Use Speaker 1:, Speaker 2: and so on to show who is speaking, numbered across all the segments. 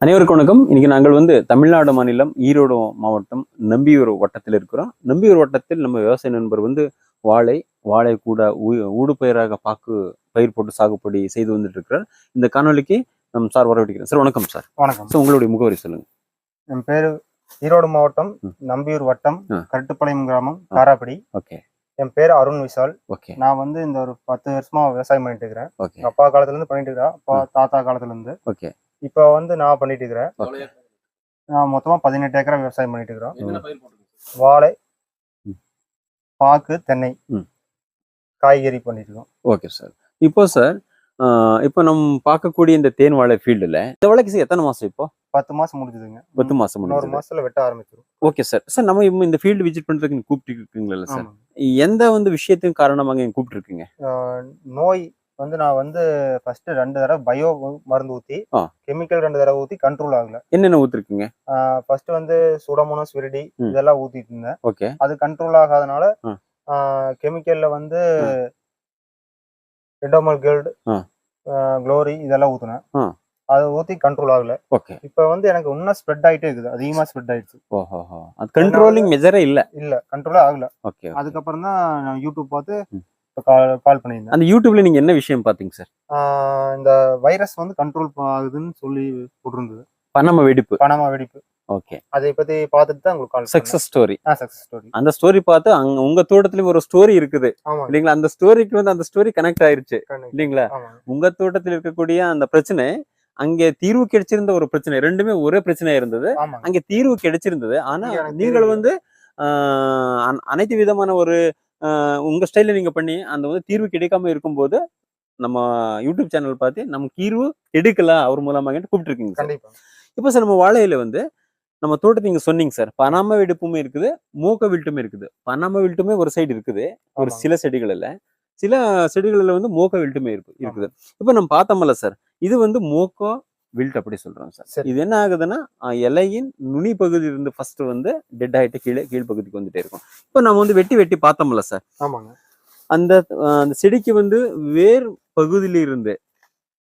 Speaker 1: அனைவருக்கும் வணக்கம். இன்னைக்கு நாங்கள் தமிழ்நாடு மாநிலம் ஈரோடு மாவட்டம் நம்பியூர் வட்டத்தில் இருக்கிறோம். நம்பியூர் வட்டத்தில் நம்ம விவசாய நண்பர் வாழை கூட ஊடுபயிராக பயிர் போட்டு சாகுபடி செய்து வந்துட்டு இருக்கிறார். இந்த காணொலிக்கு நம் சார் வரவேற்கிறேன். சார் வணக்கம். சார்
Speaker 2: வணக்கம்.
Speaker 1: சார் உங்களுடைய முகவரி சொல்லுங்க.
Speaker 2: என் பேரு ஈரோடு மாவட்டம் நம்பியூர் வட்டம் கருட்டுப்பாளையம் கிராமம் காராப்படி.
Speaker 1: ஓகே.
Speaker 2: என் பேர் அருண் விஷால்.
Speaker 1: ஓகே.
Speaker 2: நான் இந்த ஒரு 10 வருஷமா விவசாயம் பண்ணிட்டு இருக்கிறேன். அப்பா காலத்துல இருந்து பண்ணிட்டு இருக்கிறேன். அப்பா தாத்தா காலத்துல இருந்து.
Speaker 1: ஓகே.
Speaker 2: இப்ப நான் பண்ணிட்டு இருக்கிறேன். நான் மொத்தமா 18 ஏக்கரா விவசாயம் பண்ணிட்டு இருக்கிறோம். வாழை, பாக்கு, தென்னை, காய்கறி பண்ணிட்டு இருக்கோம்.
Speaker 1: Okay sir. இப்போ சார் இப்போ நம்ம பார்க்கக்கூடிய இந்த தேன் வாழை ஃபீல்டுல இந்த வாழைக்கு எத்தனை மாசம்? இப்போ
Speaker 2: 10 மாசம் முடிஞ்சதுங்க.
Speaker 1: 10 மாசம் முடிஞ்சு.
Speaker 2: 1 மாசத்துல வெட்ட ஆரம்பிச்சிடும்.
Speaker 1: Okay sir. சார் நம்ம இந்த ஃபீல்டு விசிட் பண்றதுக்கு கூப்பிட்டு இருக்கீங்களா சார்? எந்த விஷயத்துக்கு காரணமாக கூப்பிட்டு இருக்கீங்க?
Speaker 2: நோய் நான் ஃபர்ஸ்ட் 2 தடவை பயோ மருந்து ஊத்தி, கெமிக்கல் 2 தடவை ஊத்தி கண்ட்ரோல் ஆகல.
Speaker 1: என்னென்ன ஊத்திருக்கீங்க?
Speaker 2: ஃபர்ஸ்ட் சூடோமோனாஸ் விரிடி இதெல்லாம் ஊத்திட்டு இருந்தேன்.
Speaker 1: ஓகே.
Speaker 2: அது கண்ட்ரோல் ஆகாதனால கெமிக்கல்ல எண்டோமல் கோல்டு, க்ளோரி இதெல்லாம் ஊத்துனேன். அதை ஊத்தி கண்ட்ரோல் ஆகல.
Speaker 1: ஓகே.
Speaker 2: இப்ப எனக்கு இன்னும் ஸ்ப்ரெட் ஆயிட்டே இருக்குது. அதிகமா ஸ்ப்ரெட் ஆயிடுச்சு.
Speaker 1: ஓஹோ. அது கண்ட்ரோலிங் மெஜரே இல்ல
Speaker 2: கண்ட்ரோலே ஆகல.
Speaker 1: ஓகே.
Speaker 2: அதுக்கப்புறம் தான் நான் யூடியூப் பார்த்து கால் பண்ணியிருந்தேன்.
Speaker 1: அந்த யூடியூப்ல நீங்க என்ன விஷயம் பாத்தீங்க சார்?
Speaker 2: இந்த வைரஸ் கண்ட்ரோல் ஆகுதுன்னு சொல்லி போட்டிருந்தது.
Speaker 1: பனம
Speaker 2: வெடிப்பு.
Speaker 1: ஓகே.
Speaker 2: அதை பத்தி பார்த்துட்டு தான் உங்களுக்கு கால்.
Speaker 1: Success story.
Speaker 2: Success story.
Speaker 1: அந்த ஸ்டோரி பார்த்து உங்க தோட்டத்திலயும் ஒரு ஸ்டோரி இருக்குது இல்லீங்களா? அந்த ஸ்டோரிக்கு அந்த ஸ்டோரி கனெக்ட் ஆயிருச்சு இல்லீங்களா? உங்க தோட்டத்தில் இருக்கக்கூடிய அந்த பிரச்சனை அங்கே தீர்வு கிடைச்சிருந்த ஒரு பிரச்சனை, ரெண்டுமே ஒரே பிரச்சனையா இருந்தது. அங்கே தீர்வு கிடைச்சிருந்தது. ஆனா நீங்கள் அனைத்து விதமான ஒரு உங்க ஸ்டைல நீங்க பண்ணி அந்த தீர்வு கிடைக்காம இருக்கும்போது நம்ம யூடியூப் சேனல் பார்த்து நம்ம தீர்வு எடுக்கலாம் அவர் மூலமாக கூப்பிட்டு இருக்கீங்க சார். இப்போ சார் நம்ம வாழையில நம்ம தோட்டத்தை நீங்க சொன்னீங்க சார், பனாம வெடிப்புமே இருக்குது, மூக்க வில்ட்டுமே இருக்குது. பனாம வில்ட்டுமே ஒரு சைடு இருக்குது, ஒரு சில செடிகள்ல. சில செடிகள்ல மூக்க வில்ட்டுமே இருக்குது. இப்போ நம்ம பார்த்தோம்ல சார், இது மூக்கோ வில்ட் அப்படி சொல்றோம் சார். இது என்ன ஆகுதுன்னா இலையின் நுனி பகுதி இருந்து ஃபர்ஸ்ட் டெட் ஆயிட்டு கீழ் பகுதிக்கு வந்துட்டே இருக்கும். இப்போ நம்ம வெட்டி பார்த்தோம்ல சார், அந்த செடிக்கு வேர் பகுதியில இருந்து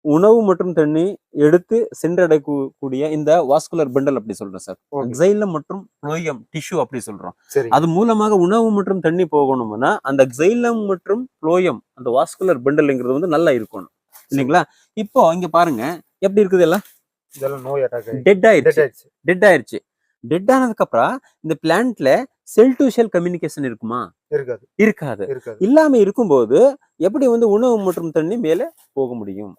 Speaker 1: உணவு மற்றும் தண்ணி எடுத்து சென்றடையக்கூடிய இந்த வாஸ்குலர் பண்டல் அப்படி சொல்றோம் சார். எக்ஸைலம் மற்றும் புளோயம் டிஷ்யூ அப்படி சொல்றோம். அது மூலமாக உணவு மற்றும் தண்ணி போகணும்னா அந்த எக்ஸைலம் மற்றும் புளோயம் அந்த வாஸ்குலர் பண்டல்ங்கிறது நல்லா இருக்கணும் இல்லைங்களா? இப்போ இங்க பாருங்க எப்படி இருக்குது எல்லாம். டெட் ஆயிடுச்சு. டெட் ஆனதுக்கு அப்புறம் இந்த பிளான்ட்ல செல் டு செல் கம்யூனிகேஷன் இருக்குமா? இருக்காது. இல்லாம இருக்கும்போது எப்படி உணவு மற்றும் தண்ணி மேல போக முடியும்?